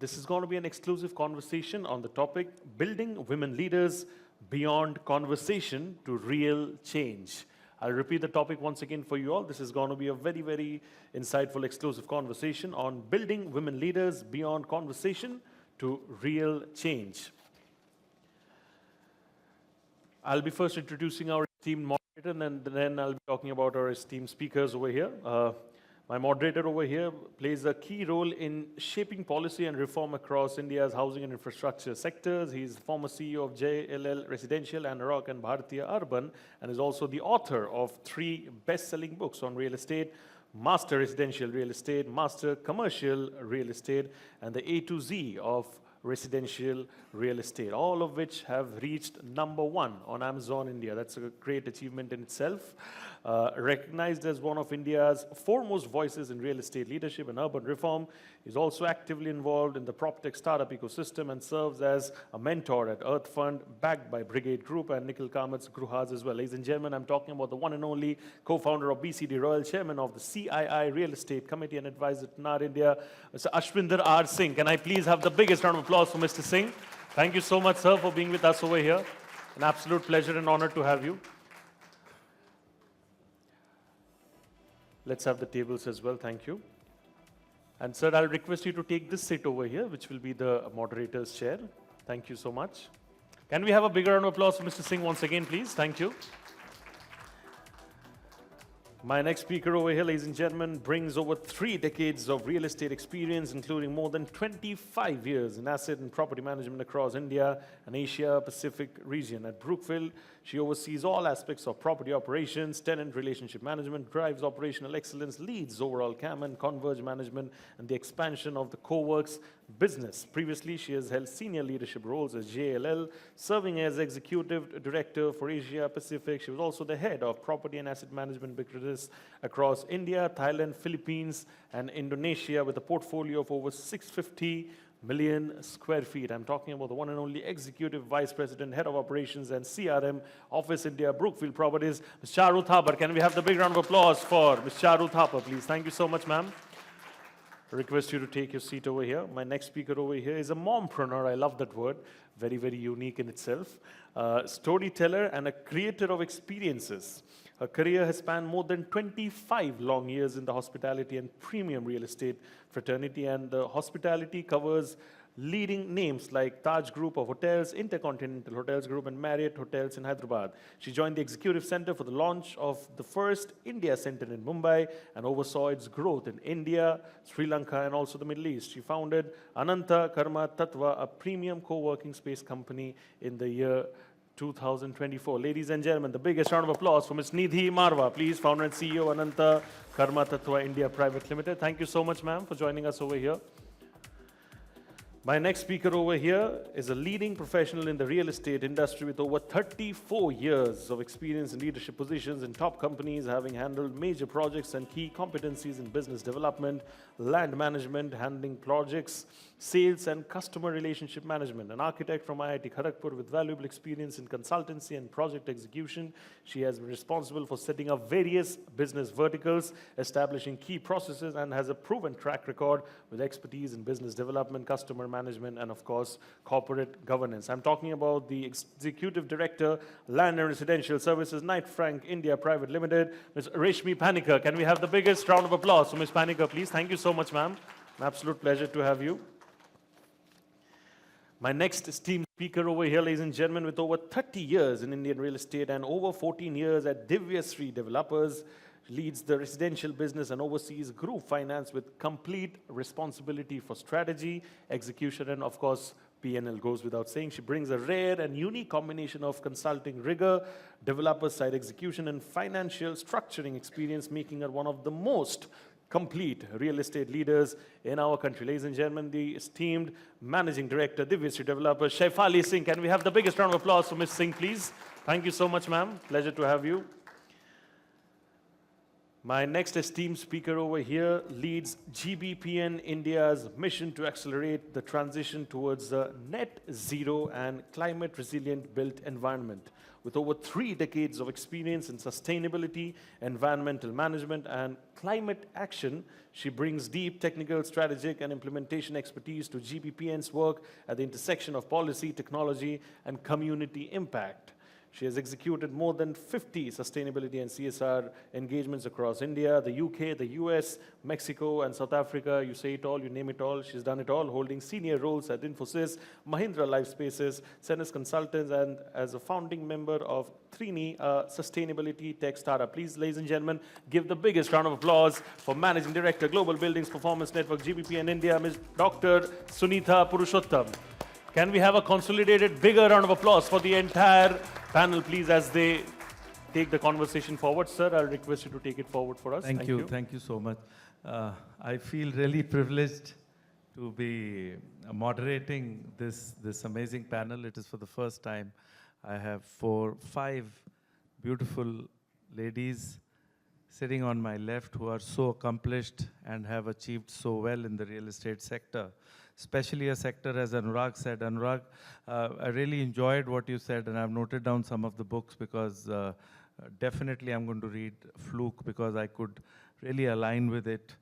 This is going to be an exclusive conversation on the topic, Building Women Leaders Beyond Conversation to Real Change. I'll repeat the topic once again for you all. This is going to be a very, very insightful, exclusive conversation on building women leaders beyond conversation to real change. I'll be first introducing our esteemed moderator, and then I'll be talking about our esteemed speakers over here. My moderator over here plays a key role in shaping policy and reform across India's housing and infrastructure sectors. He's the former CEO of JLL Residential and Rock and Bhartiya Urban, and is also the author of 3 best-selling books on real estate: Master Residential Real Estate, Master Commercial Real Estate, and the A to Z of residential real estate, all of which have reached #1 on Amazon India. That's a great achievement in itself. Recognized as one of India's foremost voices in real estate leadership and urban reform, he's also actively involved in the PropTech startup ecosystem and serves as a mentor at Earth Fund, backed by Brigade Group and Nikhil Kamat's Gruhas as well. Ladies and gentlemen, I'm talking about the one and only co-founder of BCD Royale, chairman of the CII Real Estate Committee and advisor to NAR-India, Mr. Ashwinder R. Singh. Can I please have the biggest round of applause for Mr. Singh? Thank you so much, sir, for being with us over here. An absolute pleasure and honor to have you. Let's have the tables as well. Thank you. And sir, I'll request you to take this seat over here, which will be the moderator's chair. Thank you so much. Can we have a bigger round of applause for Mr. Singh once again, please? Thank you. My next speaker over here, ladies and gentlemen, brings over 3 decades of real estate experience, including more than 25 years in asset and property management across India and Asia Pacific region. At Brookfield, she oversees all aspects of property operations, tenant relationship management, drives operational excellence, leads overall CAM and Converge management, and the expansion of the co-works business. Previously, she has held senior leadership roles as JLL, serving as executive director for Asia Pacific. She was also the head of property and asset management business across India, Thailand, Philippines, and Indonesia, with a portfolio of over 650 million square feet. I'm talking about the one and only Executive Vice President, Head of Operations and CRM, Office India, Brookfield Properties, Ms. Charu Thapar. Can we have the big round of applause for Ms. Charu Thapar, please? Thank you so much, ma'am. I request you to take your seat over here. My next speaker over here is a mompreneur. I love that word. Very, very unique in itself. Storyteller and a creator of experiences. Her career has spanned more than 25 long years in the hospitality and premium real estate fraternity, and the hospitality covers leading names like Taj Group of Hotels, Intercontinental Hotels Group, and Marriott Hotels in Hyderabad. She joined the Executive Center for the launch of the first India Center in Mumbai and oversaw its growth in India, Sri Lanka, and also the Middle East. She founded Ananta Tattva, a premium co-working space company, in the year 2024. Ladies and gentlemen, the biggest round of applause for Ms. Nidhi Marwah, please, founder and CEO, Ananta Tattva India Private Limited. Thank you so much, ma'am, for joining us over here. My next speaker over here is a leading professional in the real estate industry with over 34 years of experience in leadership positions in top companies, having handled major projects and key competencies in business development, land management, handling projects, sales, and customer relationship management. An architect from IIT Kharagpur with valuable experience in consultancy and project execution, she has been responsible for setting up various business verticals, establishing key processes, and has a proven track record with expertise in business development, customer management, and of course, corporate governance. I'm talking about the Executive Director, Land and Residential Services, Knight Frank India Private Limited, Ms. Reshmi Panicker. Can we have the biggest round of applause for Ms. Panicker, please? Thank you so much, ma'am. An absolute pleasure to have you. My next esteemed speaker over here, ladies and gentlemen, with over 30 years in Indian real estate and over 14 years at DivyaSree Developers, leads the residential business and oversees group finance with complete responsibility for strategy, execution, and of course, P&L goes without saying. She brings a rare and unique combination of consulting rigor, developer side execution, and financial structuring experience, making her one of the most complete real estate leaders in our country. Ladies and gentlemen, the esteemed Managing Director, DivyaSree Developers, Shaifali Singh. Can we have the biggest round of applause for Ms. Singh, please? Thank you so much, ma'am. Pleasure to have you. My next esteemed speaker over here leads GBPN India's mission to accelerate the transition towards a net zero and climate resilient built environment. With over 3 decades of experience in sustainability, environmental management, and climate action, she brings deep technical, strategic, and implementation expertise to GBPN's work at the intersection of policy, technology, and community impact. She has executed more than 50 sustainability and CSR engagements across India, the UK, the US, Mexico, and South Africa. You say it all, you name it all. She's done it all, holding senior roles at Infosys, Mahindra Life Spaces, Senes Consultants, and as a founding member of Trini, a sustainability tech startup. Please, ladies and gentlemen, give the biggest round of applause for Managing Director, Global Buildings Performance Network, GBPN India, Ms. Dr. Sunita Purushottam. Can we have a consolidated, bigger round of applause for the entire panel, please, as they take the conversation forward? Sir, I'll request you to take it forward for us. Thank you. Thank you so much. I feel really privileged to be moderating this amazing panel. It is for the first time. I have 5 beautiful ladies sitting on my left who are so accomplished and have achieved so well in the real estate sector. Especially a sector, as Anurag said. Anurag, I really enjoyed what you said, and I've noted down some of the books because definitely I'm going to read Fluke because I could really align with it.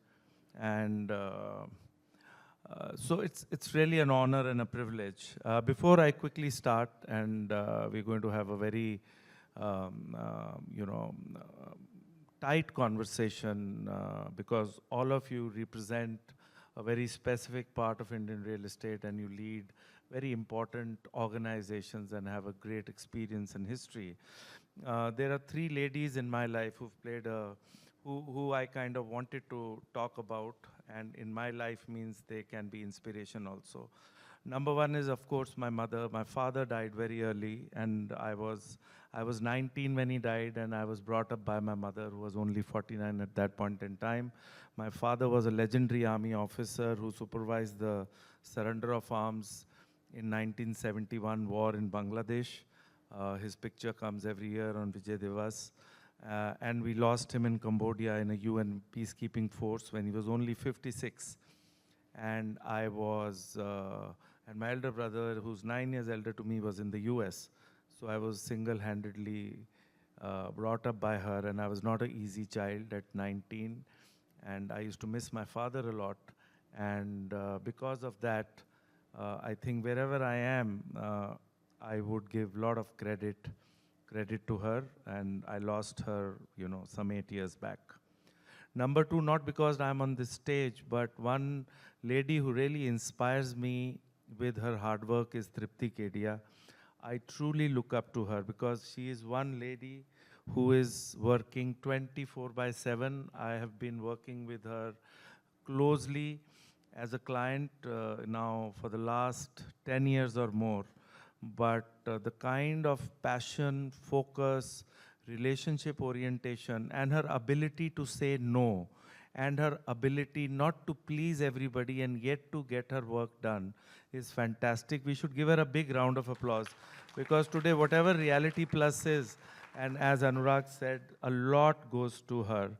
And so it's really an honor and a privilege. Before I quickly start, and we're going to have a very, tight conversation because all of you represent a very specific part of Indian real estate, and you lead very important organizations and have a great experience and history. There are 3 ladies in my life who've played who I kind of wanted to talk about, and in my life means they can be inspiration also. Number 1 is, of course, my mother. My father died very early, and I was 19 when he died, and I was brought up by my mother, who was only 49 at that point in time. My father was a legendary army officer who supervised the surrender of arms in 1971 war in Bangladesh. His picture comes every year on Vijay Divas. And we lost him in Cambodia in a UN peacekeeping force when he was only 56. And I was, and my elder brother, who's 9 years elder to me, was in the US. So I was single-handedly brought up by her, and I was not an easy child at 19. And I used to miss my father a lot. And because of that, I think wherever I am, I would give a lot of credit to her. And I lost her, some 8 years back. Number 2, not because I'm on this stage, but one lady who really inspires me with her hard work is Tripti Kedia. I truly look up to her because she is one lady who is working 24/7. I have been working with her closely as a client now for the last 10 years or more. But the kind of passion, focus, relationship orientation, and her ability to say no, and her ability not to please everybody and yet to get her work done is fantastic. We should give her a big round of applause because today, whatever Reality Plus is, and as Anurag said, a lot goes to her.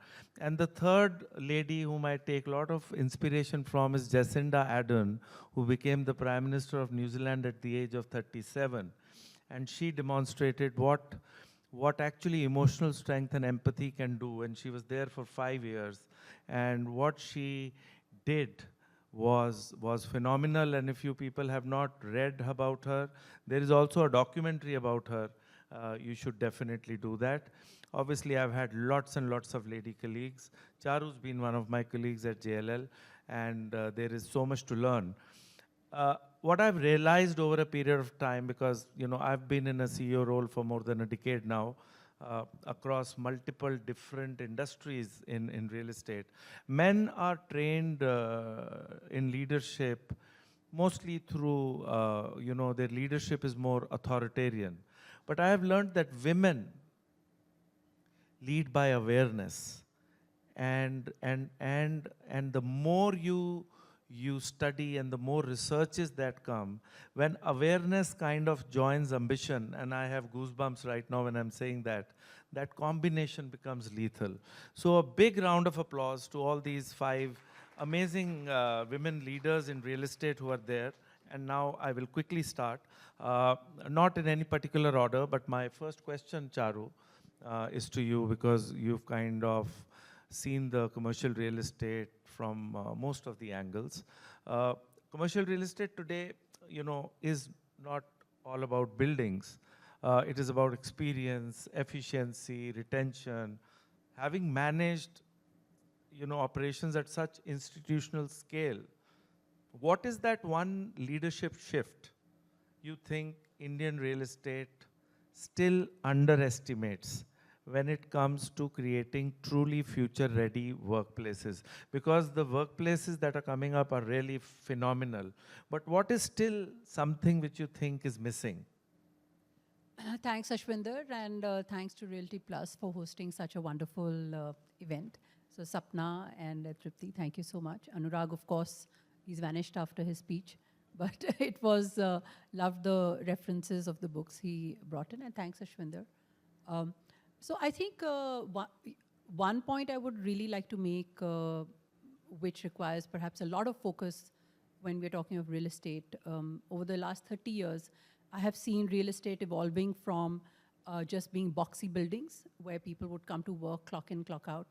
And the third lady whom I take a lot of inspiration from is Jacinda Ardern, who became the Prime Minister of New Zealand at the age of 37. And she demonstrated what actually emotional strength and empathy can do. And she was there for 5 years. And what she did was phenomenal. And if you people have not read about her, there is also a documentary about her. You should definitely do that. Obviously, I've had lots and lots of lady colleagues. Charu's been one of my colleagues at JLL, and there is so much to learn. What I've realized over a period of time, because I've been in a CEO role for more than a decade now, across multiple different industries in real estate. Men are trained in leadership mostly through, their leadership is more authoritarian. But I have learned that women lead by awareness. And the more you study and the more researches that come, when awareness kind of joins ambition, and I have goosebumps right now when I'm saying that, that combination becomes lethal. So a big round of applause to all these 5 amazing women leaders in real estate who are there. And now I will quickly start, not in any particular order, but my first question, Charu, is to you, because you've kind of seen the commercial real estate from most of the angles. Commercial real estate today, is not all about buildings. It is about experience, efficiency, retention. Having managed, operations at such institutional scale, what is that one leadership shift you think Indian real estate still underestimates when it comes to creating truly future-ready workplaces? Because the workplaces that are coming up are really phenomenal. But what is still something which you think is missing? Thanks, Ashwinder, and thanks to Realty Plus for hosting such a wonderful event. So Sapna and Tripti, thank you so much. Anurag, of course, he's vanished after his speech, but it was, loved the references of the books he brought in, and thanks, Ashwinder. So I think one point I would really like to make, which requires perhaps a lot of focus when we're talking of real estate, over the last 30 years, I have seen real estate evolving from just being boxy buildings where people would come to work, clock in, clock out,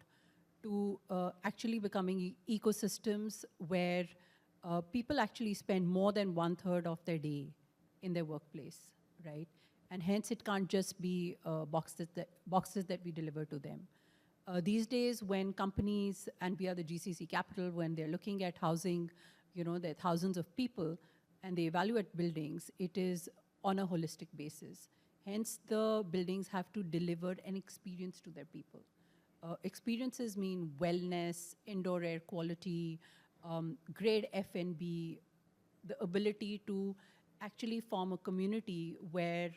to actually becoming ecosystems where people actually spend more than 1/3 of their day in their workplace, right? And hence it can't just be boxes that we deliver to them. These days when companies, and we are the GCC capital, when they're looking at housing, there are thousands of people, and they evaluate buildings, it is on a holistic basis. Hence, the buildings have to deliver an experience to their people. Experiences mean wellness, indoor air quality, great F&B, the ability to actually form a community where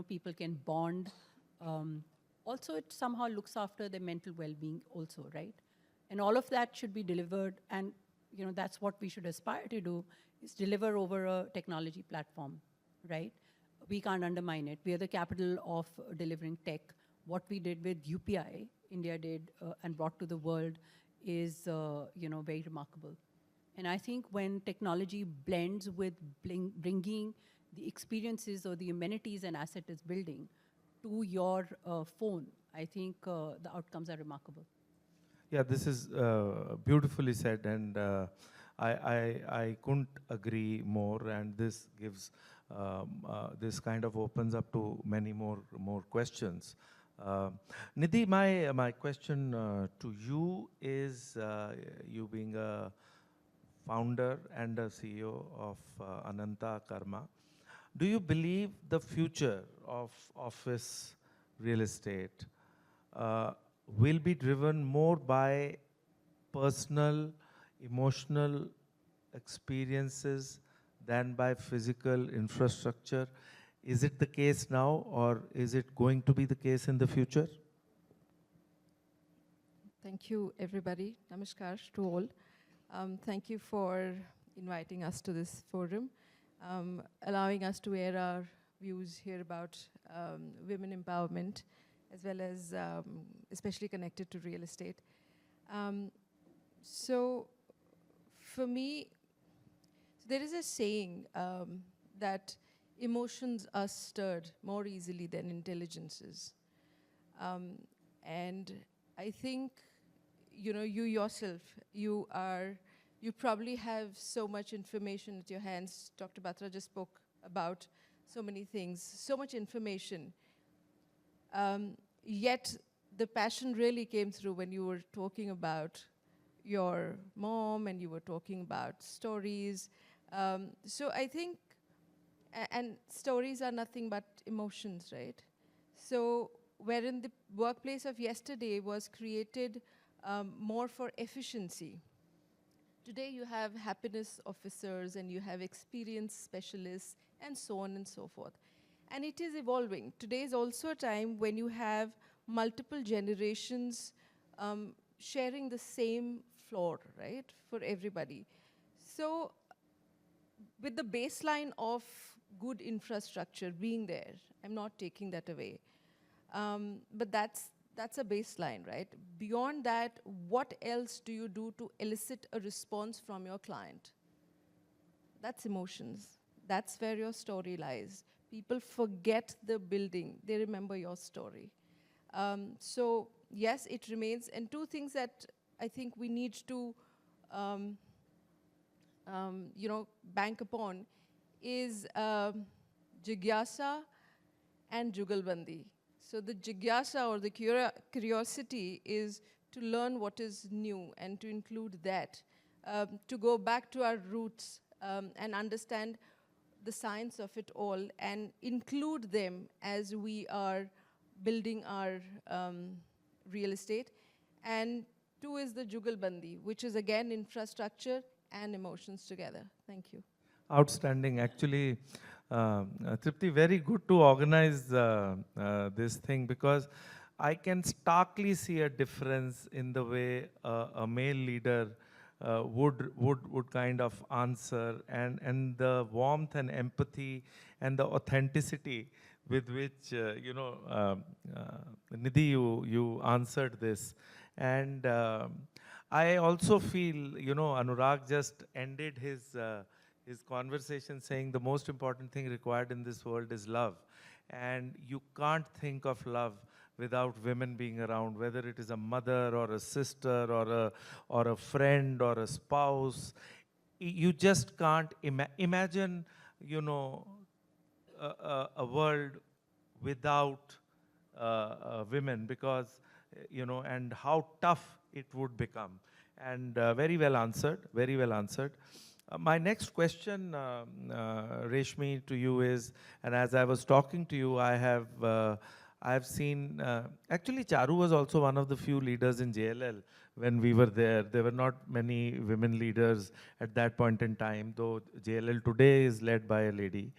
people can bond. Also, it somehow looks after their mental well-being also, right? And all of that should be delivered, and that's what we should aspire to do, is deliver over a technology platform, right? We can't undermine it. We are the capital of delivering tech. What we did with UPI, India did, and brought to the world is, very remarkable. And I think when technology blends with bringing the experiences or the amenities an asset is building to your phone, I think the outcomes are remarkable. Yeah, this is beautifully said, and I couldn't agree more, and this gives, this kind of opens up to many more questions. Nidhi, my question to you is, you being a founder and a CEO of Ananta Karma, do you believe the future of office real estate will be driven more by personal, emotional experiences than by physical infrastructure? Is it the case now, or is it going to be the case in the future? Thank you, everybody. Namaskar to all. Thank you for inviting us to this forum, allowing us to air our views here about women empowerment, as well as especially connected to real estate. So for me, there is a saying that emotions are stirred more easily than intelligences. And I think, you yourself, you probably have so much information at your hands. Dr. Batra just spoke about so many things, so much information. Yet the passion really came through when you were talking about your mom and you were talking about stories. So I think, and stories are nothing but emotions, right? So wherein the workplace of yesterday was created more for efficiency. Today you have happiness officers and you have experience specialists and so on and so forth. And it is evolving. Today is also a time when you have multiple generations sharing the same floor, right, for everybody. So with the baseline of good infrastructure being there, I'm not taking that away. But that's a baseline, right? Beyond that, what else do you do to elicit a response from your client? That's emotions. That's where your story lies. People forget the building. They remember your story. So yes, it remains. And two things that I think we need to bank upon is jigyasa and jugalbandi. So the jigyasa, or the curiosity, is to learn what is new and to include that, to go back to our roots and understand the science of it all and include them as we are building our real estate. And two is the jugalbandi, which is again infrastructure and emotions together. Thank you. Outstanding. Actually, Tripti, very good to organize this thing, because I can starkly see a difference in the way a male leader would kind of answer, and the warmth and empathy and the authenticity with which Nidhi, you answered this. And I also feel, Anurag just ended his conversation saying the most important thing required in this world is love. And you can't think of love without women being around, whether it is a mother or a sister or a friend or a spouse. You just can't imagine, a world without women, because, and how tough it would become. And very well answered, very well answered. My next question, Reshmi, to you is, and as I was talking to you, I've seen, actually Charu was also one of the few leaders in JLL when we were there. There were not many women leaders at that point in time, though JLL today is led by a lady.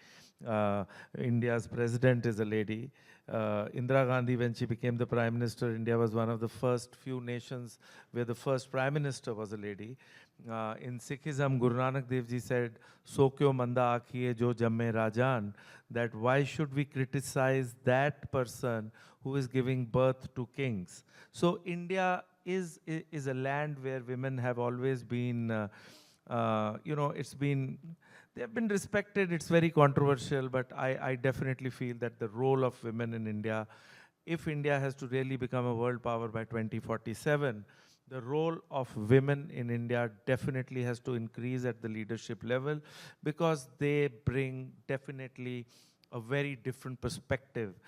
India's president is a lady. Indira Gandhi, when she became the Prime Minister, India was one of the first few nations where the first Prime Minister was a lady. In Sikhism, Guru Nanak Dev Ji said, "So kyo manda akhiye jo jamme rajan," that why should we criticize that person who is giving birth to kings? So India is a land where women have always been, they've been respected. It's very controversial, but I definitely feel that the role of women in India, if India has to really become a world power by 2047, the role of women in India definitely has to increase at the leadership level, because they bring definitely a very different perspective.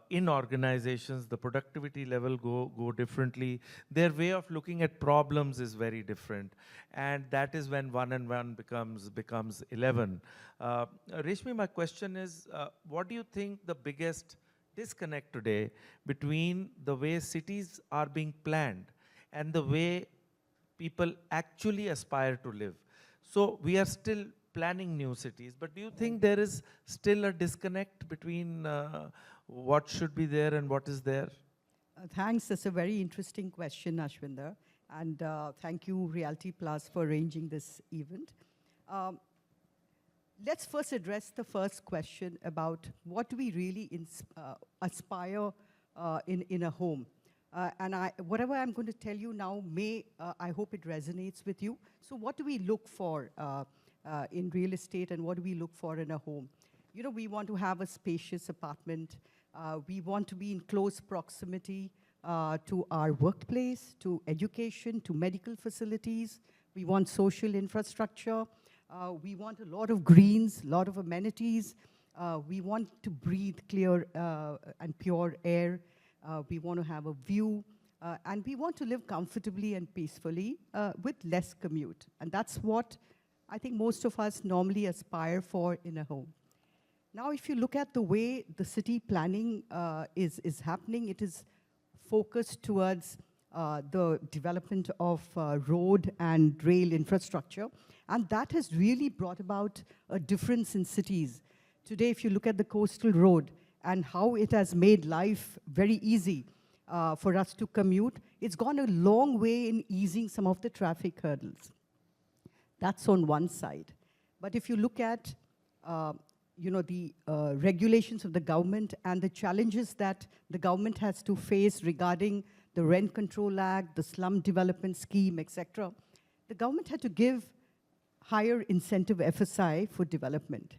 In organizations, the productivity level go differently. Their way of looking at problems is very different. And that is when 1 and 1 becomes 11. Reshmi, my question is, what do you think the biggest disconnect today between the way cities are being planned and the way people actually aspire to live? So we are still planning new cities, but do you think there is still a disconnect between what should be there and what is there? Thanks. That's a very interesting question, Ashwinder. And thank you, Realty Plus, for arranging this event. Let's first address the first question about what do we really aspire in a home. And whatever I'm going to tell you now I hope it resonates with you. So what do we look for in real estate, and what do we look for in a home? We want to have a spacious apartment. We want to be in close proximity to our workplace, to education, to medical facilities. We want social infrastructure. We want a lot of greens, a lot of amenities. We want to breathe clear and pure air. We want to have a view. And we want to live comfortably and peacefully with less commute. And that's what I think most of us normally aspire for in a home. Now, if you look at the way the city planning is happening, it is focused towards the development of road and rail infrastructure. And that has really brought about a difference in cities. Today, if you look at the coastal road and how it has made life very easy for us to commute, it's gone a long way in easing some of the traffic hurdles. That's on one side. But if you look at the regulations of the government and the challenges that the government has to face regarding the Rent Control Act, the Slum Development Scheme, etc., the government had to give higher incentive FSI for development.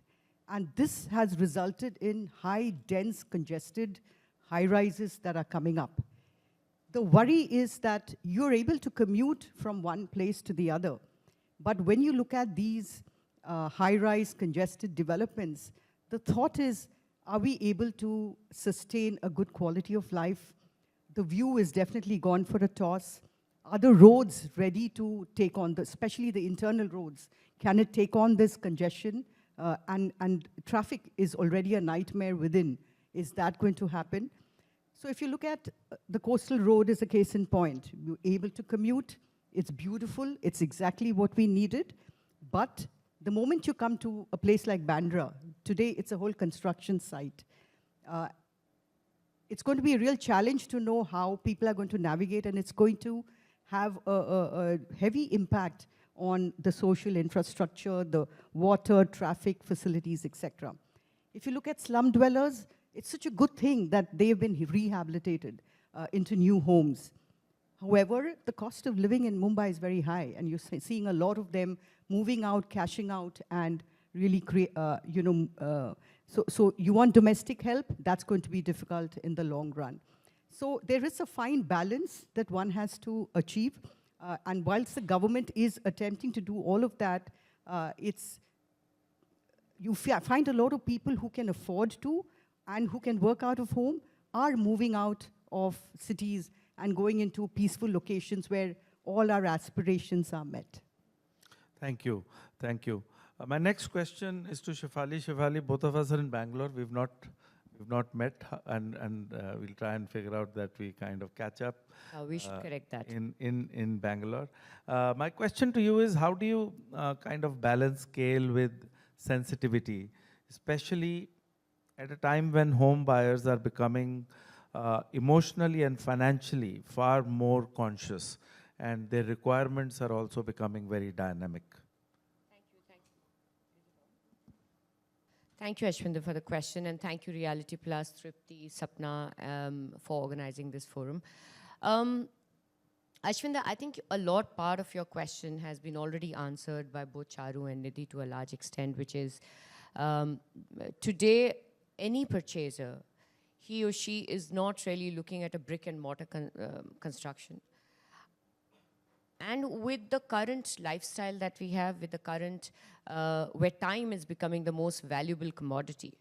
And this has resulted in high, dense, congested high-rises that are coming up. The worry is that you're able to commute from one place to the other. But when you look at these high-rise, congested developments, the thought is, are we able to sustain a good quality of life? The view is definitely gone for a toss. Are the roads ready to take on, especially the internal roads? Can it take on this congestion? And traffic is already a nightmare within. Is that going to happen? So if you look at the coastal road as a case in point, you're able to commute, it's beautiful, it's exactly what we needed, but the moment you come to a place like Bandra, today it's a whole construction site. It's going to be a real challenge to know how people are going to navigate, and it's going to have a heavy impact on the social infrastructure, the water, traffic, facilities, etc. If you look at slum dwellers, it's such a good thing that they've been rehabilitated into new homes. However, the cost of living in Mumbai is very high, and you're seeing a lot of them moving out, cashing out, and really so you want domestic help, that's going to be difficult in the long run. So there is a fine balance that one has to achieve, and whilst the government is attempting to do all of that, you find a lot of people who can afford to and who can work out of home are moving out of cities and going into peaceful locations where all our aspirations are met. Thank you. Thank you. My next question is to Shaifali. Shaifali, both of us are in Bangalore. We've not met, and we'll try and figure out that we kind of catch up. We should correct that. In Bangalore. My question to you is, how do you kind of balance scale with sensitivity, especially at a time when home buyers are becoming emotionally and financially far more conscious, and their requirements are also becoming very dynamic? Thank you, Ashwinder, for the question, and thank you, Reality Plus, Tripti, Sapna, for organizing this forum. Ashwinder, I think part of your question has been already answered by both Charu and Nidhi to a large extent, which is today, any purchaser, he or she is not really looking at a brick and mortar construction. And with the current lifestyle that we have, with the current, where time is becoming the most valuable commodity,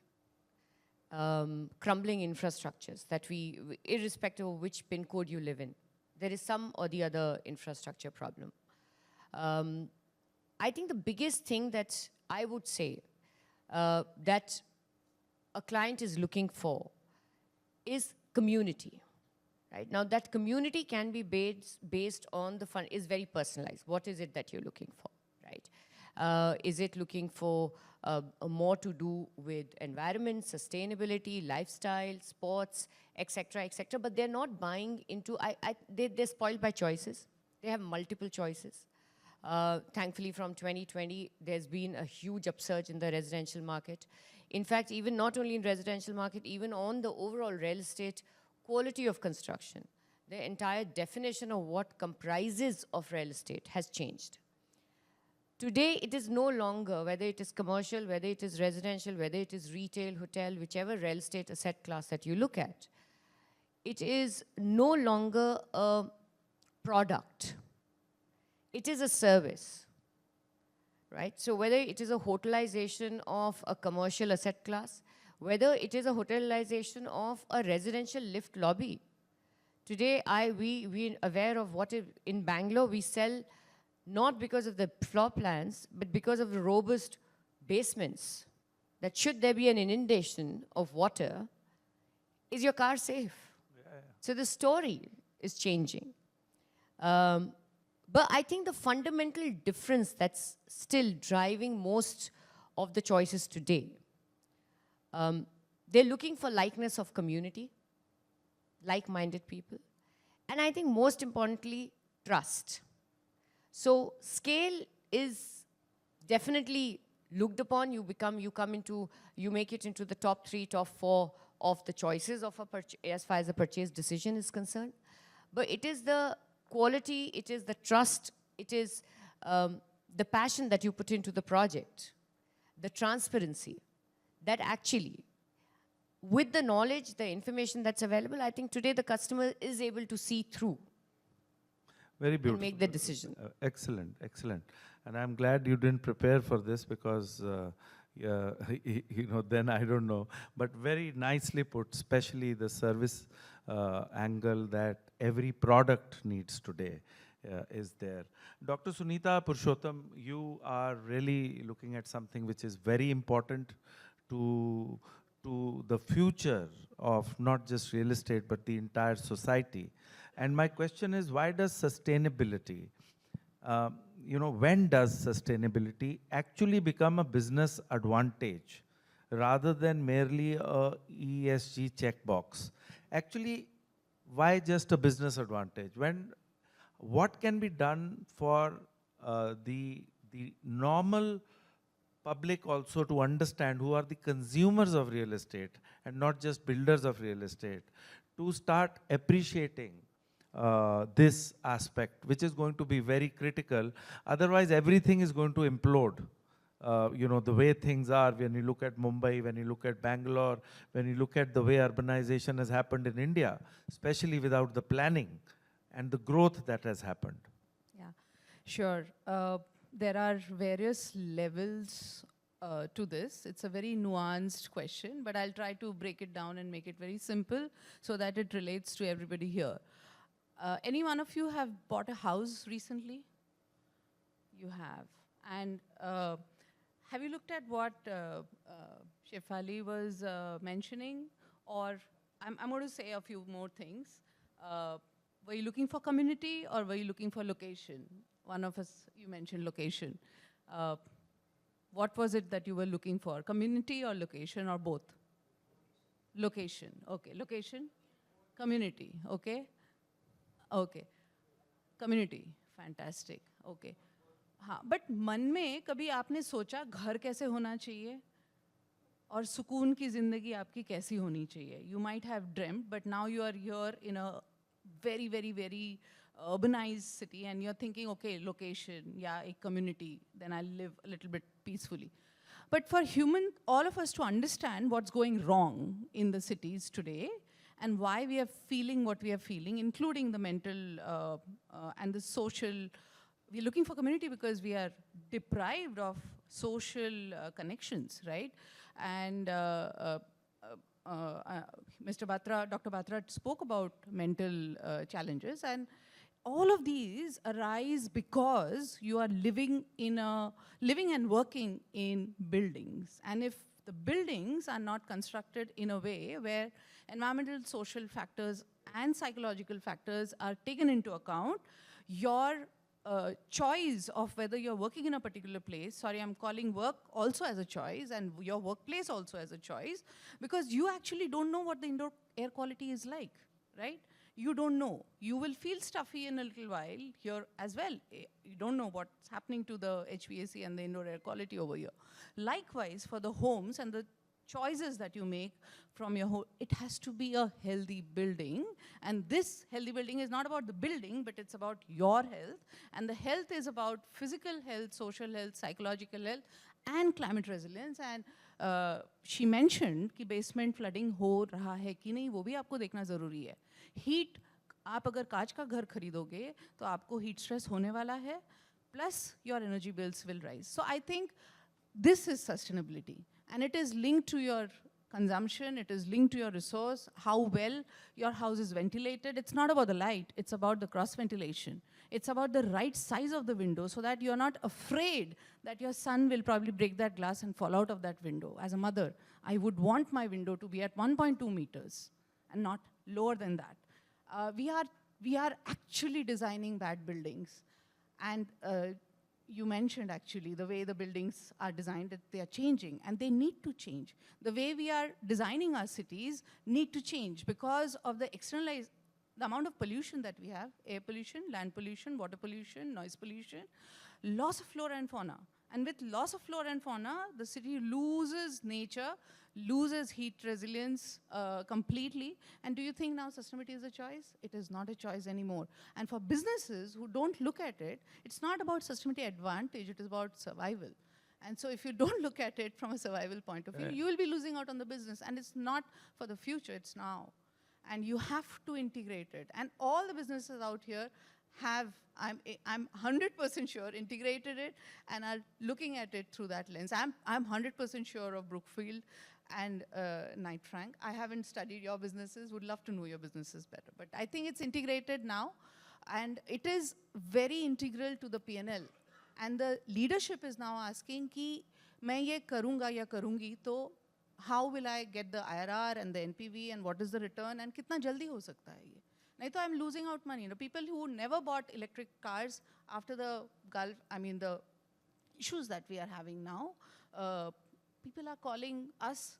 crumbling infrastructures that irrespective of which pin code you live in, there is some or the other infrastructure problem. I think the biggest thing that I would say that a client is looking for is community. Right? Now, that community can be based on the fund, is very personalized. What is it that you're looking for, right? Is it looking for more to do with environment, sustainability, lifestyle, sports, etc., etc.? But they're not buying into, they're spoiled by choices. They have multiple choices. Thankfully, from 2020, there's been a huge upsurge in the residential market. In fact, even not only in residential market, even on the overall real estate quality of construction, the entire definition of what comprises of real estate has changed. Today, it is no longer, whether it is commercial, whether it is residential, whether it is retail, hotel, whichever real estate asset class that you look at, it is no longer a product. It is a service, right? So whether it is a hotelization of a commercial asset class, whether it is a hotelization of a residential lift lobby. Today, we are aware of what in Bangalore we sell not because of the floor plans, but because of the robust basements. That should there be an inundation of water, is your car safe? Yeah. So the story is changing. But I think the fundamental difference that's still driving most of the choices today, they're looking for likeness of community, like-minded people, and I think most importantly, trust. So scale is definitely looked upon. You make it into the top 3, top 4 of the choices of as far as a purchase decision is concerned. But it is the quality, it is the trust, it is the passion that you put into the project, the transparency, that actually, with the knowledge, the information that's available, I think today the customer is able to see through. Very beautiful. And make the decision. Excellent, excellent. And I'm glad you didn't prepare for this because, then I don't know. But very nicely put, especially the service angle that every product needs today is there. Dr. Sunita, Purushottam, you are really looking at something which is very important to the future of not just real estate, but the entire society. And my question is, why does sustainability, when does sustainability actually become a business advantage rather than merely a ESG checkbox? Actually, why just a business advantage? What can be done for the normal public also to understand, who are the consumers of real estate and not just builders of real estate, to start appreciating this aspect, which is going to be very critical. Otherwise, everything is going to implode. The way things are, when you look at Mumbai, when you look at Bangalore, when you look at the way urbanization has happened in India, especially without the planning and the growth that has happened. Yeah, sure. There are various levels to this. It's a very nuanced question, but I'll try to break it down and make it very simple so that it relates to everybody here. Any one of you have bought a house recently? You have. And have you looked at what Shaifali was mentioning? Or I'm going to say a few more things. Were you looking for community or were you looking for location? One of us, you mentioned location. What was it that you were looking for? Community or location or both? Location, okay. Location? Community, okay. Okay. Community, fantastic, okay. हाँ, but मन में कभी आपने सोचा घर कैसे होना चाहिए और सुकून की जिंदगी आपकी कैसी होनी चाहिए? You might have dreamt, but now you are here in a very, very, very urbanized city and you're thinking, okay, location, yeah, a community, then I'll live a little bit peacefully. But for all of us to understand what's going wrong in the cities today and why we are feeling what we are feeling, including the mental and the social, we're looking for community because we are deprived of social connections, right? And Dr. Batra spoke about mental challenges, and all of these arise because you are living and working in buildings. And if the buildings are not constructed in a way where environmental, social factors and psychological factors are taken into account, your choice of whether you're working in a particular place, sorry, I'm calling work also as a choice and your workplace also as a choice, because you actually don't know what the indoor air quality is like, right? You don't know. You will feel stuffy in a little while here as well. You don't know what's happening to the HVAC and the indoor air quality over here. Likewise, for the homes and the choices that you make from your home, it has to be a healthy building. And this healthy building is not about the building, but it's about your health. And the health is about physical health, social health, psychological health, and climate resilience. And she mentioned कि basement flooding हो रहा है कि नहीं, वो भी आपको देखना ज़रूरी है. Heat, आप अगर कांच का घर खरीदोगे, तो आपको heat stress होने वाला है, plus your energy bills will rise. So I think this is sustainability. And it is linked to your consumption, it is linked to your resource, how well your house is ventilated. It's not about the light, it's about the cross ventilation. It's about the right size of the window so that you're not afraid that your son will probably break that glass and fall out of that window. As a mother, I would want my window to be at 1.2 meters and not lower than that. We are actually designing bad buildings. And you mentioned actually the way the buildings are designed, that they are changing and they need to change. The way we are designing our cities need to change because of the amount of pollution that we have, air pollution, land pollution, water pollution, noise pollution, loss of flora and fauna. And with loss of flora and fauna, the city loses nature, loses heat resilience completely. And do you think now sustainability is a choice? It is not a choice anymore. And for businesses who don't look at it, it's not about sustainability advantage, it is about survival. And so if you don't look at it from a survival point of view, you will be losing out on the business. And it's not for the future, it's now. And you have to integrate it. And all the businesses out here have, I'm 100% sure, integrated it and are looking at it through that lens. I'm 100% sure of Brookfield and Knight Frank. I haven't studied your businesses, would love to know your businesses better. But I think it's integrated now, and it is very integral to the P&L. And the leadership is now asking कि मैं ये करूँगा या करूँगी तो how will I get the IRR and the NPV and what is the return and कितना जल्दी हो सकता है ये? नहीं तो I'm losing out money. The people who never bought electric cars after the Gulf, I mean the issues that we are having now, people are calling us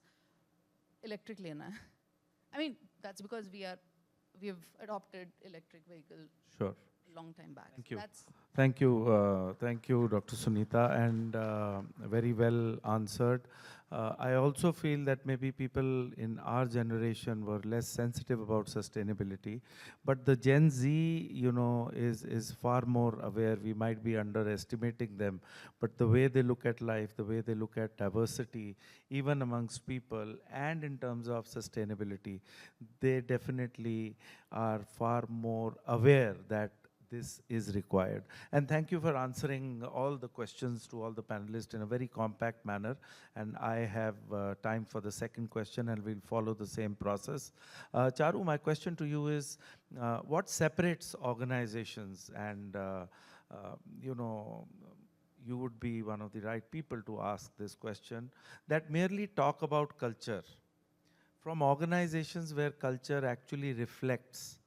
electric lena. I mean, that's because we've adopted electric vehicle Sure. long time back. Thank you. That's Thank you, Dr. Sunita, and very well answered. I also feel that maybe people in our generation were less sensitive about sustainability, but the Gen Z, you know, is far more aware. We might be underestimating them, but the way they look at life, the way they look at diversity, even amongst people, and in terms of sustainability, they definitely are far more aware that this is required. And thank you for answering all the questions to all the panelists in a very compact manner. And I have time for the second question, and we'll follow the same process. Charu, my question to you is, what separates organizations? And, you know, you would be one of the right people to ask this question, that merely talk about culture, from organizations where culture actually reflects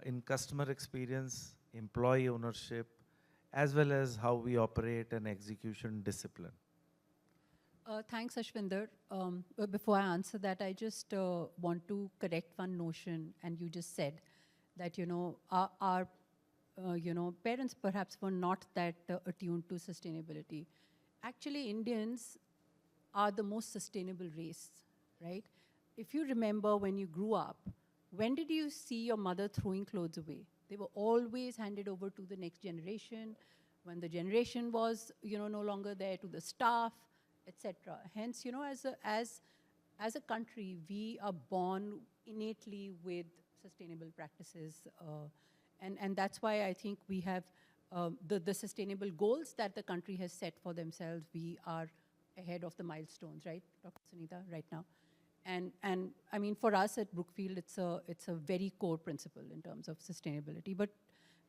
in customer experience, employee ownership, as well as how we operate and execution discipline. Thanks, Ashwinder. Before I answer that, I just want to correct one notion. And you just said that, you know, our you know, parents perhaps were not that attuned to sustainability. Actually, Indians are the most sustainable race, right? If you remember when you grew up, when did you see your mother throwing clothes away? They were always handed over to the next generation. When the generation was, you know, no longer there, to the staff, etc. Hence, you know, as a country, we are born innately with sustainable practices, and that's why I think we have the sustainable goals that the country has set for themselves. We are ahead of the milestones, right, Dr. Sunita, right now. And I mean, for us at Brookfield, it's a very core principle in terms of sustainability. But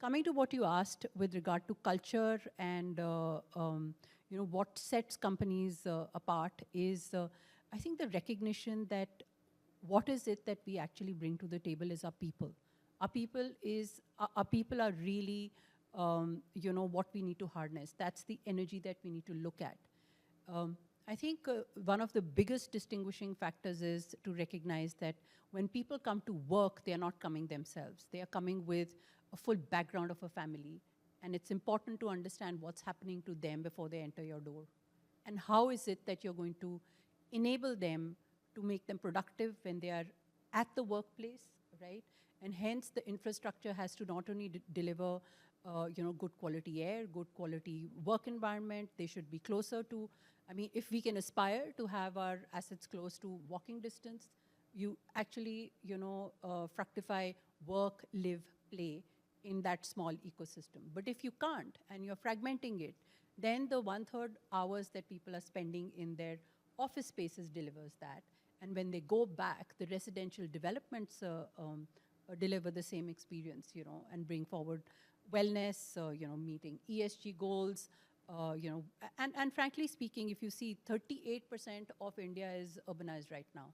coming to what you asked with regard to culture and you know, what sets companies apart is, I think, the recognition that what is it that we actually bring to the table is our people. Our people are really you know, what we need to harness. That's the energy that we need to look at. I think one of the biggest distinguishing factors is to recognize that when people come to work, they are not coming themselves. They are coming with a full background of a family. And it's important to understand what's happening to them before they enter your door. And how is it that you're going to enable them to make them productive when they are at the workplace, right? And hence the infrastructure has to not only deliver you know, good quality air, good quality work environment. They should be closer to, I mean, if we can aspire to have our assets close to walking distance, you actually, you know, fructify work, live, play in that small ecosystem. But if you can't, and you're fragmenting it, then the 1/3 hours that people are spending in their office spaces delivers that. And when they go back, the residential developments deliver the same experience, you know, and bring forward wellness, you know, meeting ESG goals, you know, and frankly speaking, if you see 38% of India is urbanized right now.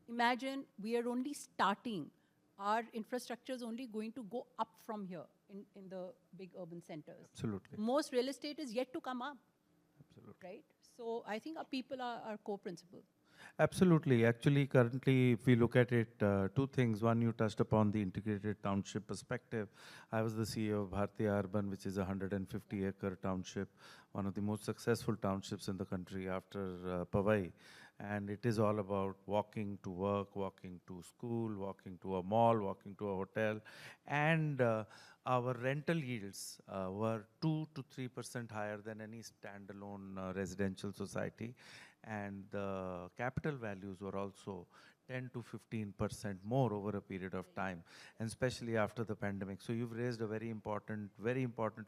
Imagine we are only starting. Our infrastructure is only going to go up from here in the big urban centers. Absolutely. Most real estate is yet to come up. Absolutely. Right? So I think our people are core principle. Absolutely. Actually, currently, if we look at it, two things. One, you touched upon the integrated township perspective. I was the CEO of Bhartiya Urban, which is a 150-acre township, one of the most successful townships in the country after Powai. And it is all about walking to work, walking to school, walking to a mall, walking to a hotel. And our rental yields were 2 to 3% higher than any standalone residential society. And the capital values were also 10 to 15% more over a period of time, and especially after the pandemic. So you've raised a very important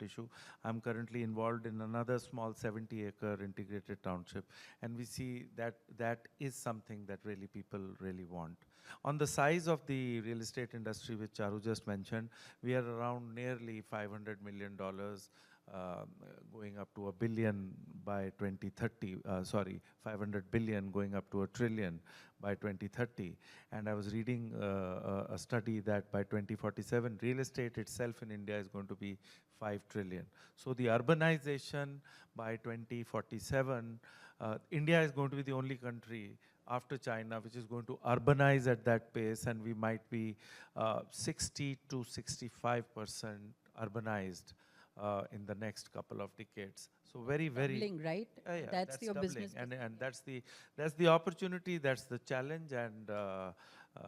issue. I'm currently involved in another small 70-acre integrated township, and we see that that is something that really people really want. On the size of the real estate industry, which Charu just mentioned, we are around nearly $500 million, going up to $1 billion by 2030, 500 billion going up to $1 trillion by 2030. And I was reading a study that by 2047, real estate itself in India is going to be 5 trillion. So the urbanization by 2047, India is going to be the only country after China which is going to urbanize at that pace, and we might be 60 to 65% urbanized in the next couple of decades. So very, very Doubling, right? yeah, That's your doubling. business. And that's the opportunity, that's the challenge, and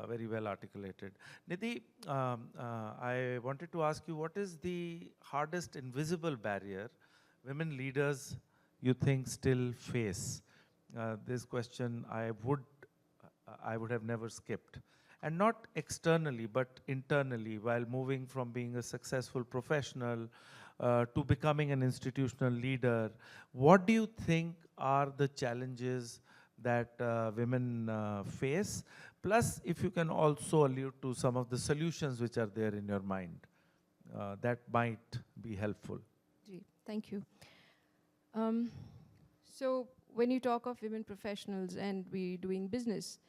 very well articulated. Nidhi, I wanted to ask you, what is the hardest invisible barrier women leaders you think still face? This question I would have never skipped. And not externally, but internally, while moving from being a successful professional to becoming an institutional leader. What do you think are the challenges that women face? Plus, if you can also allude to some of the solutions which are there in your mind, that might be helpful. Thank you. So when you talk of women professionals and we doing business,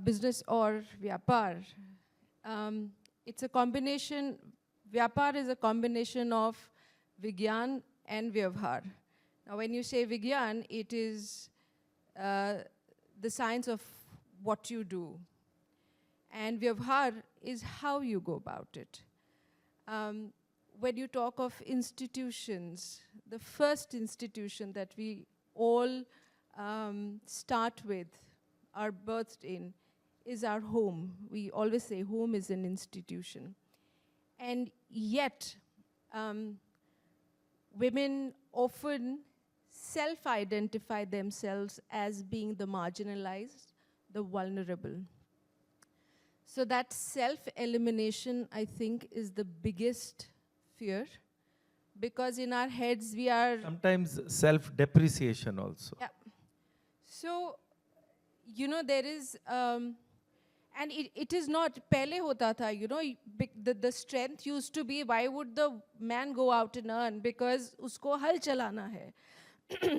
business or vyapar, it's a combination. Vyapar is a combination of Vigyan and Vyavhar. Now, when you say Vigyan, it is the science of what you do. And Vyavhar is how you go about it. When you talk of institutions, the first institution that we all start with, are birthed in, is our home. We always say home is an institution. And yet, women often self-identify themselves as being the marginalized, the vulnerable. So that self-elimination, I think, is the biggest fear, because in our heads we are... Sometimes self-depreciation also. Yeah. So, you know, there is... and it is not, pehle hota tha, you know, the strength used to be, why would the man go out and earn? Because usko hal chalana hai.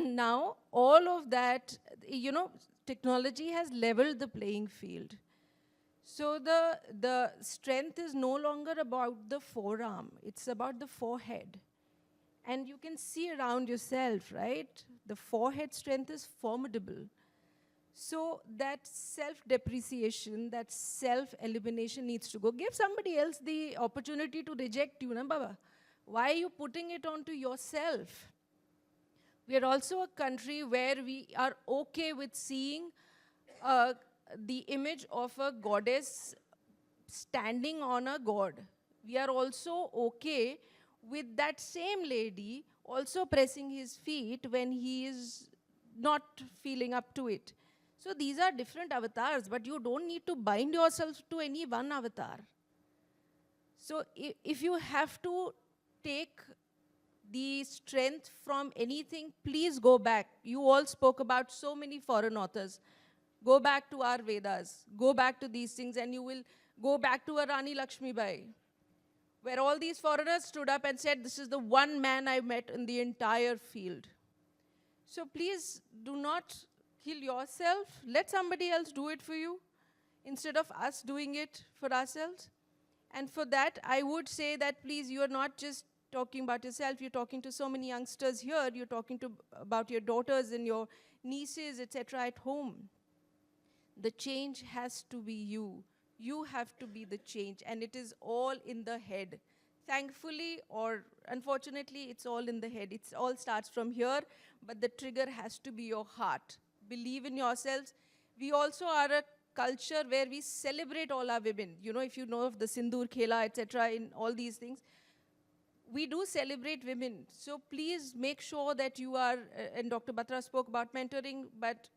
Now, all of that, you know, technology has leveled the playing field. So the strength is no longer about the forearm, it's about the forehead. And you can see around yourself, right? The forehead strength is formidable. So that self-depreciation, that self-elimination needs to go. Give somebody else the opportunity to reject you, na Baba? Why are you putting it onto yourself? We are also a country where we are okay with seeing the image of a goddess standing on a god. We are also okay with that same lady also pressing his feet when he is not feeling up to it. So these are different avatars, but you don't need to bind yourself to any one avatar. So if you have to take the strength from anything, please go back. You all spoke about so many foreign authors. Go back to our Vedas. Go back to these things, and you will go back to a Rani Lakshmibai, where all these foreigners stood up and said, this is the one man I met in the entire field. So please do not kill yourself. Let somebody else do it for you instead of us doing it for ourselves. And for that, I would say that please, you are not just talking about yourself. You're talking to so many youngsters here. You're talking about your daughters and your nieces, etc. at home. The change has to be you. You have to be the change, and it is all in the head. Thankfully or unfortunately, it's all in the head. It all starts from here, but the trigger has to be your heart. Believe in yourselves. We also are a culture where we celebrate all our women. You know, if you know of the Sindoor Khela, etc., in all these things, we do celebrate women. So please make sure that you are, and Dr. Batra spoke about mentoring, but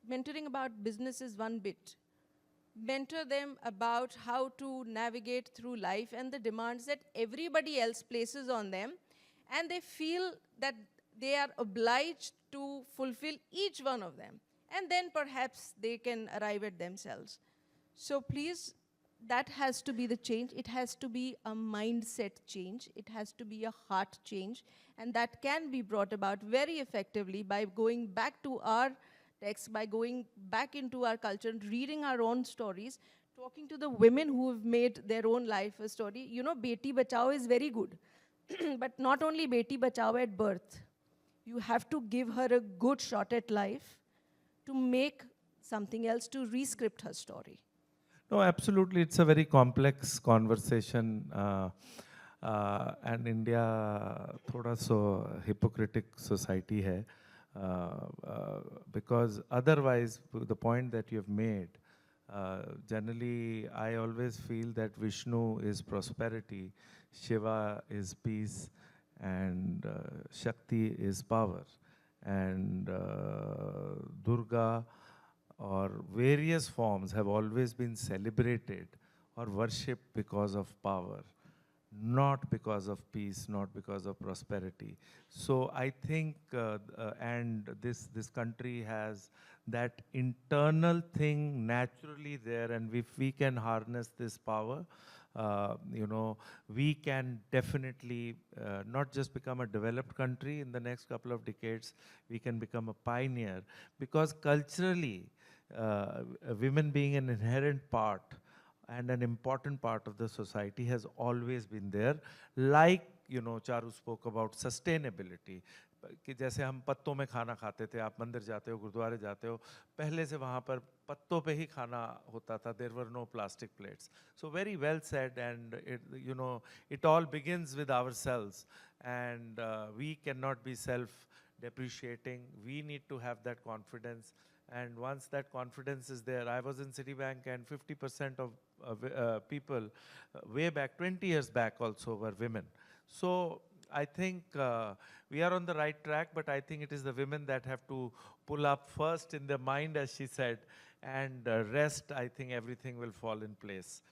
mentoring about business is one bit. Mentor them about how to navigate through life and the demands that everybody else places on them, and they feel that they are obliged to fulfill each one of them. And then perhaps they can arrive at themselves. So please, that has to be the change. It has to be a mindset change. It has to be a heart change. And that can be brought about very effectively by going back to our text, by going back into our culture and reading our own stories, talking to the women who have made their own life a story. You know, Beti Bachao is very good. But not only Beti Bachao at birth. You have to give her a good shot at life to make something else, to re-script her story. No, absolutely. It's a very complex conversation. And India, thoda so hypocritic society hai. Because otherwise, the point that you have made, generally, I always feel that Vishnu is prosperity, Shiva is peace, and Shakti is power. And Durga or various forms have always been celebrated or worshipped because of power, not because of peace, not because of prosperity. So I think, and this country has that internal thing naturally there, and if we can harness this power, you know, we can definitely not just become a developed country in the next couple of decades, we can become a pioneer, because culturally, women being an inherent part and an important part of the society has always been there. Like, you know, Charu spoke about sustainability. कि जैसे हम पत्तों में खाना खाते थे, आप मंदिर जाते हो, गुरुद्वारे जाते हो, पहले से वहाँ पर पत्तों पे ही खाना होता था. There were no plastic plates. So very well said, and it, you know, it all begins with ourselves, and we cannot be self-depreciating. We need to have that confidence. And once that confidence is there, I was in Citibank, and 50% of people way back, 20 years back also, were women. So I think we are on the right track, but I think it is the women that have to pull up first in their mind, as she said, and rest, I think everything will fall in place.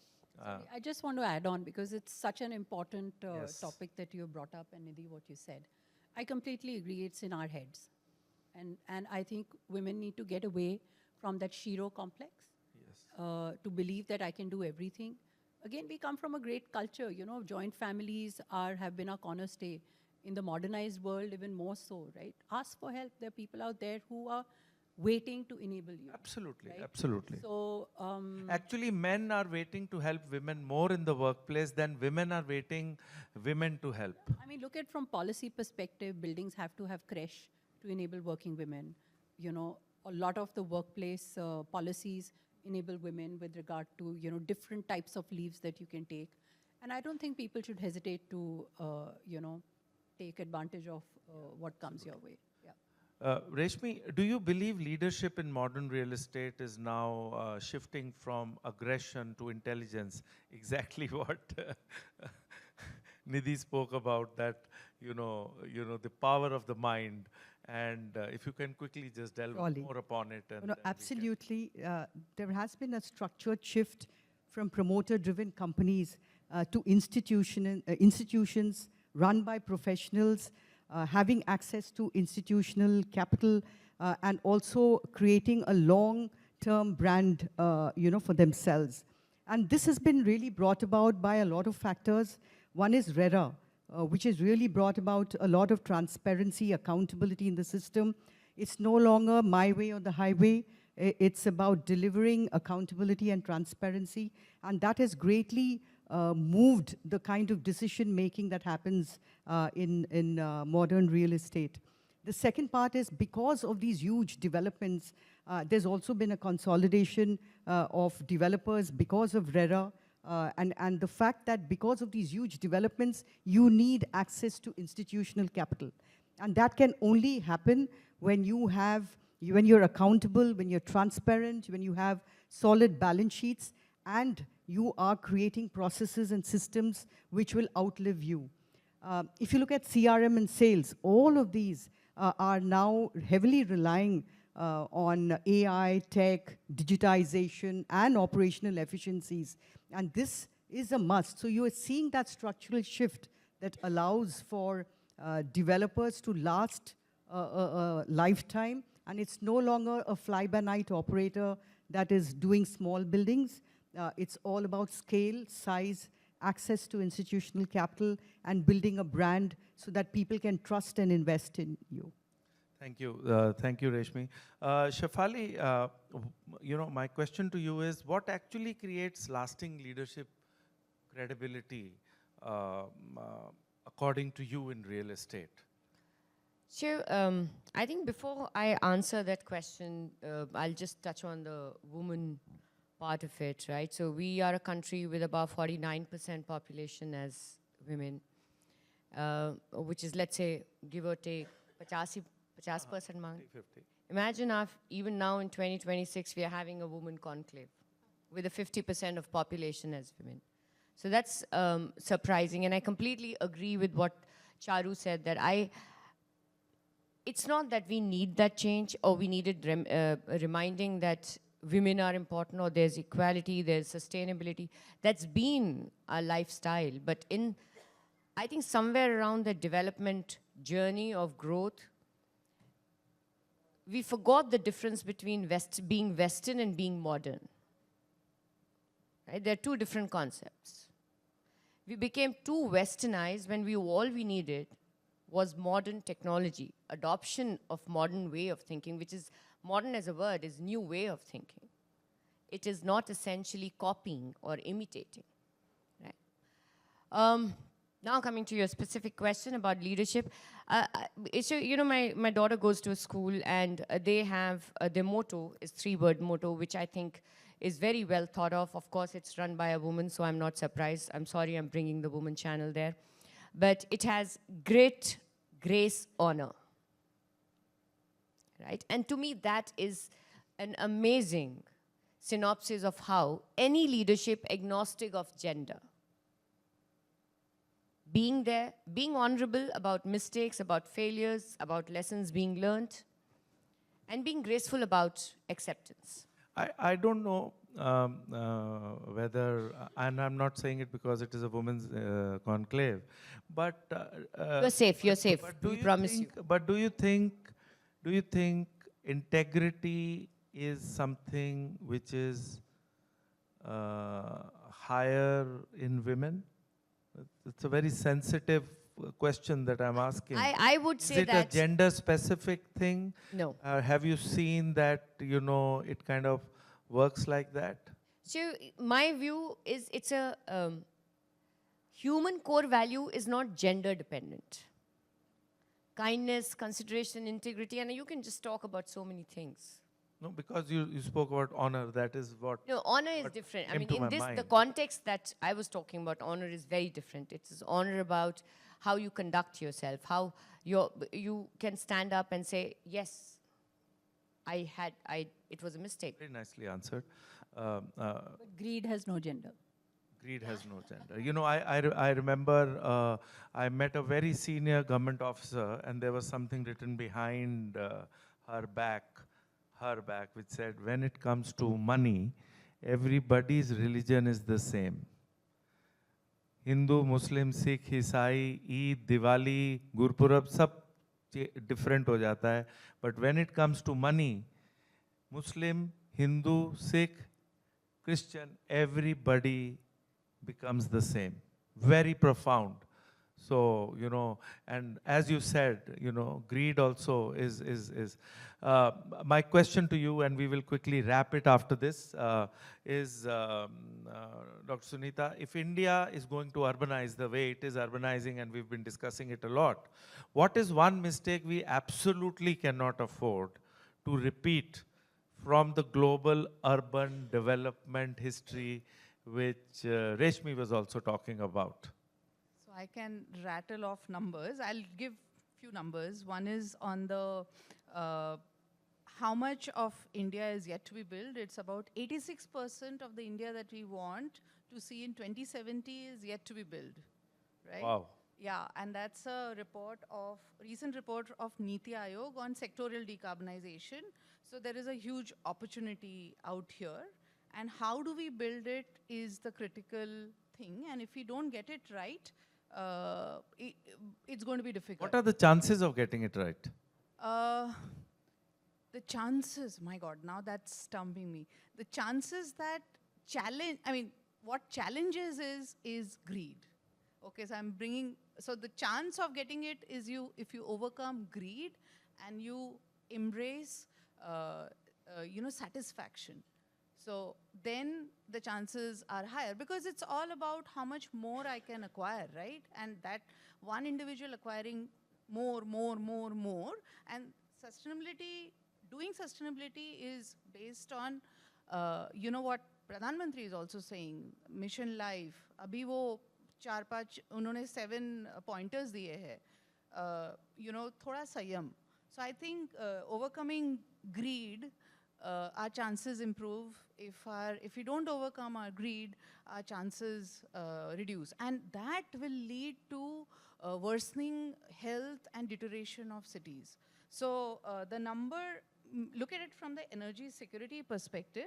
I just want to add on, because it's such an important Yes. topic that you brought up, and Nidhi, what you said. I completely agree, it's in our heads. And I think women need to get away from that Shiro complex, to believe that I can do everything. Again, we come from a great culture, you know, joint families have been our cornerstay. In the modernized world, even more so, right? Ask for help. There are people out there who are waiting to enable you. Absolutely, right? absolutely. So, Actually, men are waiting to help women more in the workplace than women are waiting women to help. I mean, look at from policy perspective, buildings have to have creche to enable working women. You know, a lot of the workplace policies enable women with regard to, you know, different types of leaves that you can take. And I don't think people should hesitate to, you know, take advantage of what comes your way. Yeah. Reshmi, do you believe leadership in modern real estate is now shifting from aggression to intelligence? Exactly what Nidhi spoke about, that, you know, the power of the mind. And if you can quickly just delve Surely. more upon it. And No, absolutely. There has been a structured shift from promoter-driven companies to institutions run by professionals, having access to institutional capital, and also creating a long-term brand, you know, for themselves. And this has been really brought about by a lot of factors. One is RERA, which has really brought about a lot of transparency, accountability in the system. It's no longer my way or the highway. It's about delivering accountability and transparency. And that has greatly moved the kind of decision-making that happens in modern real estate. The second part is because of these huge developments, there's also been a consolidation of developers because of RERA, and the fact that because of these huge developments, you need access to institutional capital. And that can only happen when when you're accountable, when you're transparent, when you have solid balance sheets, and you are creating processes and systems which will outlive you. If you look at CRM and sales, all of these are now heavily relying on AI, tech, digitization, and operational efficiencies. And this is a must. So you are seeing that structural shift that allows for developers to last a lifetime. And it's no longer a fly-by-night operator that is doing small buildings. It's all about scale, size, access to institutional capital, and building a brand so that people can trust and invest in you. Thank you. Thank you, Reshmi. Shaifali, my question to you is, what actually creates lasting leadership credibility, according to you, in real estate? So I think before I answer that question, I'll just touch on the woman part of it, right? So we are a country with about 49% population as women, which is, let's say, give or take, 50% mark. 50. Imagine even now in 2026, we are having a woman conclave with a 50% of population as women. So that's surprising, and I completely agree with what Charu said, that it's not that we need that change or we needed reminding that women are important or there's equality, there's sustainability. That's been our lifestyle. But I think somewhere around the development journey of growth, we forgot the difference between being Western and being modern. Right? They're two different concepts. We became too Westernized when all we needed was modern technology, adoption of modern way of thinking, which is, modern as a word, is new way of thinking. It is not essentially copying or imitating. Right? Now coming to your specific question about leadership. So, my daughter goes to a school and they have, their motto is 3-word motto, which I think is very well thought of. Of course, it's run by a woman, so I'm not surprised. I'm sorry I'm bringing the woman channel there. But it has grit, grace, honor. Right? And to me, that is an amazing synopsis of how any leadership, agnostic of gender, being there, being honorable about mistakes, about failures, about lessons being learned, and being graceful about acceptance. I don't know whether, and I'm not saying it because it is a women's conclave, but You're safe. We promise you. But do you think integrity is something which is higher in women? It's a very sensitive question that I'm asking. I would say that... Is it a gender-specific thing? No. Have you seen that, it kind of works like that? So my view is it's a human core value is not gender dependent. Kindness, consideration, integrity, and you can just talk about so many things. No, because you spoke about honor, that is what... No, honor is different. I mean, in this, the context that I was talking about, honor is very different. It is honor about how you conduct yourself, how you can stand up and say, yes, it was a mistake. Very nicely answered. But greed has no gender. Greed has no gender. I remember I met a very senior government officer, and there was something written behind her back, which said, when it comes to money, everybody's religion is the same. Hindu, Muslim, Sikh, Isai, Eid, Diwali, Gurpurab, sab different ho jata hai. But when it comes to money, Muslim, Hindu, Sikh, Christian, everybody becomes the same. Very profound. So, you know, and as you said, you know, greed also is my question to you, and we will quickly wrap it after this, is, Dr. Sunita, if India is going to urbanize the way it is urbanizing, and we've been discussing it a lot, what is one mistake we absolutely cannot afford to repeat from the global urban development history, which Reshmi was also talking about? So I can rattle off numbers. I'll give few numbers. One is on the how much of India is yet to be built. It's about 86% of the India that we want to see in 2070 is yet to be built, right? Wow. Yeah, and that's a recent report of Niti Aayog on sectorial decarbonization. So there is a huge opportunity out here. And how do we build it is the critical thing. And if we don't get it right, it's going to be difficult. What are the chances of getting it right? The chances, my God, now that's stumping me. The chances that what challenges is greed. Okay, so I'm bringing, so the chance of getting it is if you overcome greed and you embrace, satisfaction. So then the chances are higher, because it's all about how much more I can acquire, right? And that one individual acquiring more, and sustainability, doing sustainability is based on, what Pradhan Mantri is also saying, mission life. Abhi wo 4-5, unhone 7 pointers diye hai. Thoda sayam. So I think overcoming greed, our chances improve. If we don't overcome our greed, our chances reduce. And that will lead to worsening health and deterioration of cities. So the number, look at it from the energy security perspective.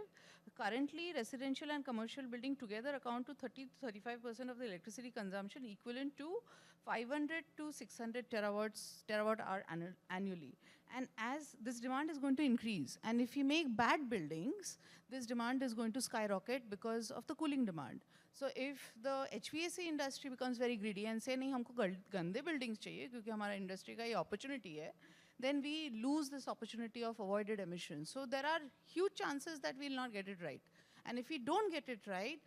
Currently, residential and commercial building together account to 30-35% of the electricity consumption, equivalent to 500 to 600 terawatt hour annually. And as this demand is going to increase, and if you make bad buildings, this demand is going to skyrocket because of the cooling demand. So if the HVAC industry becomes very greedy and say, nahi, humko gande buildings chahiye, kyunki hamara industry ka ye opportunity hai, then we lose this opportunity of avoided emissions. So there are huge chances that we'll not get it right. And if we don't get it right,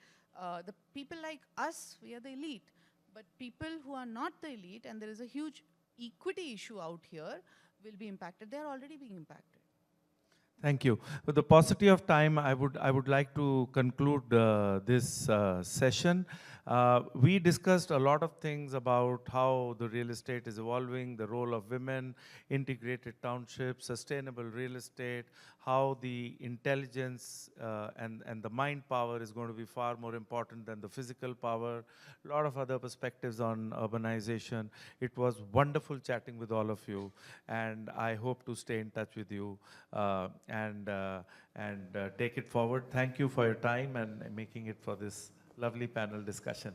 the people like us, we are the elite. But people who are not the elite, and there is a huge equity issue out here, will be impacted. They are already being impacted. Thank you. With the paucity of time, I would like to conclude this session. We discussed a lot of things about how the real estate is evolving, the role of women, integrated townships, sustainable real estate, how the intelligence and the mind power is going to be far more important than the physical power. A lot of other perspectives on urbanization. It was wonderful chatting with all of you, and I hope to stay in touch with you and take it forward. Thank you for your time and making it for this lovely panel discussion.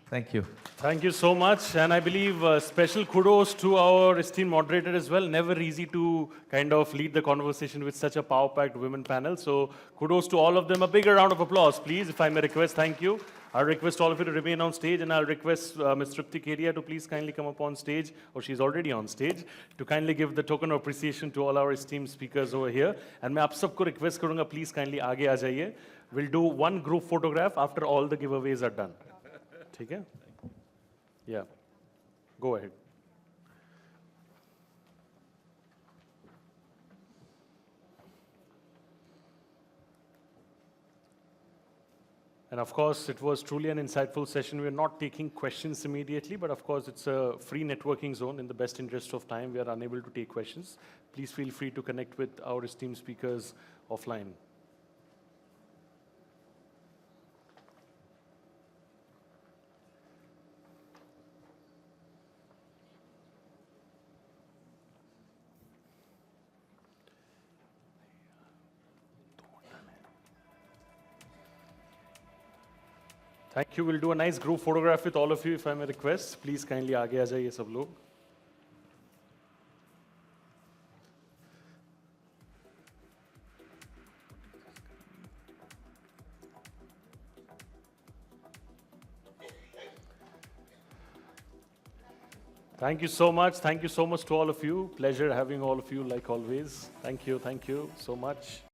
Thank you. Thank you so much. And I believe special kudos to our esteemed moderator as well. Never easy to kind of lead the conversation with such a power-packed women panel. So kudos to all of them. A bigger round of applause, please, if I may request. Thank you. I'll request all of you to remain on stage, and I'll request Ms. Tripti Kedia to please kindly come up on stage, or she's already on stage, to kindly give the token of appreciation to all our esteemed speakers over here. And मैं आप सबको request करूँगा, please kindly आगे आ जाइए. We'll do one group photograph after all the giveaways are done. ठीक है? Yeah. Go ahead. And of course, it was truly an insightful session. We're not taking questions immediately, but of course, it's a free networking zone. In the best interest of time, we are unable to take questions. Please feel free to connect with our esteemed speakers offline. Thank you. We'll do a nice group photograph with all of you, if I may request. Please kindly आगे आ जाइए सब लोग. Thank you so much. Thank you so much to all of you. Pleasure having all of you like always. Thank you so much.